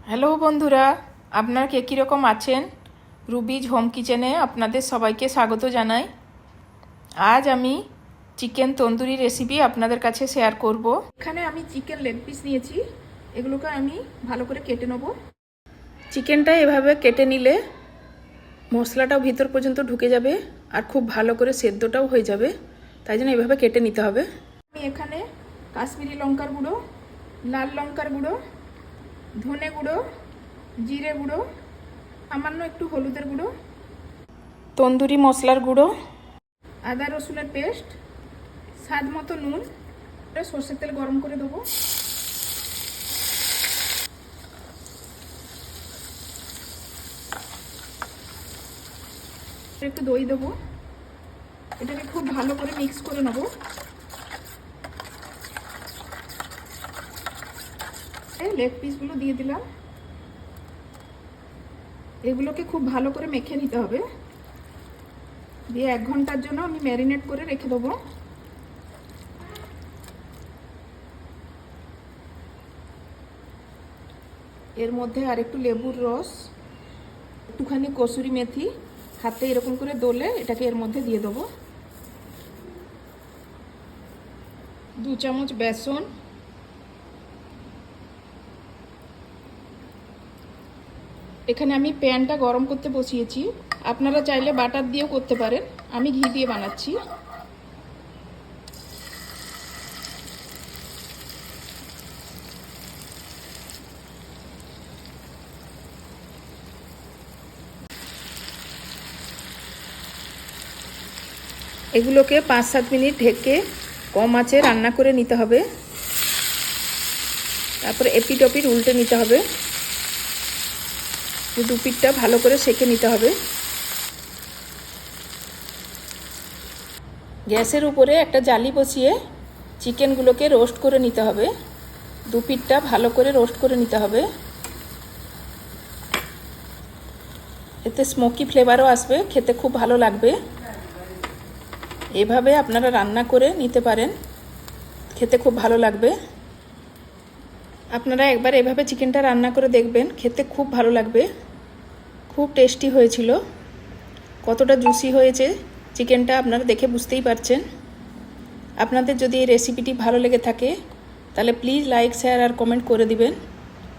Hello বন্ধুরা, আপনারা কে কীরকম আছেন? রুবিজ হোম কিচেনে আপনাদের সবাইকে স্বাগত জানাই। আজ আমি চিকেন তন্দুরি রেসিপি আপনাদের কাছে শেয়ার করব। এখানে আমি চিকেন লেগ পিস নিয়েছি, এগুলোকে আমি ভালো করে কেটে নেব। চিকেনটা এভাবে কেটে নিলে মশলাটাও ভিতর পর্যন্ত ঢুকে যাবে আর খুব ভালো করে সেদ্ধটাও হয়ে যাবে, তাই জন্য এভাবে কেটে নিতে হবে। আমি এখানে কাশ্মীরি লঙ্কার গুঁড়ো, লাল লঙ্কার গুঁড়ো, ধনে গুঁড়ো, জিরে গুঁড়ো, সামান্য একটু হলুদের গুঁড়ো, তন্দুরি মশলার গুঁড়ো, আদা রসুনের পেস্ট, স্বাদ মতো নুন, সর্ষের তেল গরম করে দেবো। একটু দই দেবো, এটাকে খুব ভালো করে মিক্স করে নেবো। লেগ পিসগুলো দিয়ে দিলাম, এগুলোকে খুব ভালো করে মেখে নিতে হবে। দিয়ে 1 ঘন্টার জন্য আমি ম্যারিনেট করে রেখে দেবো। এর মধ্যে আর একটু লেবুর রস, একটুখানি কসুরি মেথি হাতে এরকম করে দলে এটাকে এর মধ্যে দিয়ে দেবো। 2 চামচ বেসন, এখানে আমি প্যানটা গরম করতে বসিয়েছি, আপনারা চাইলে বাটার দিয়েও করতে পারেন, আমি ঘি দিয়ে বানাচ্ছি। এগুলোকে 5-7 মিনিট ঢেকে কম আঁচে রান্না করে নিতে হবে। তারপরে এপিট ওপিট উল্টে নিতে হবে, দুপিটটা ভালো করে সেঁকে নিতে হবে। গ্যাসের উপরে একটা জালি বসিয়ে চিকেনগুলোকে রোস্ট করে নিতে হবে, দুপিটটা ভালো করে রোস্ট করে নিতে হবে। এতে স্মোকি ফ্লেভারও আসবে, খেতে খুব ভালো লাগবে। এভাবে আপনারা রান্না করে নিতে পারেন, খেতে খুব ভালো লাগবে। আপনারা একবার এভাবে চিকেনটা রান্না করে দেখবেন, খেতে খুব ভালো লাগবে। খুব টেস্টি হয়েছিল, কতটা জুসি হয়েছে চিকেনটা আপনারা দেখে বুঝতেই পারছেন। আপনাদের যদি এই রেসিপিটি ভালো লেগে থাকে তাহলে প্লিজ লাইক, শেয়ার আর কমেন্ট করে দিবেন।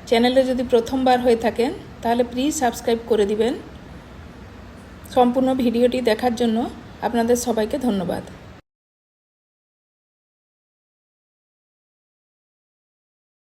চ্যানেলে যদি প্রথমবার হয়ে থাকেন তাহলে প্লিজ সাবস্ক্রাইব করে দিবেন। সম্পূর্ণ ভিডিওটি দেখার জন্য আপনাদের সবাইকে ধন্যবাদ।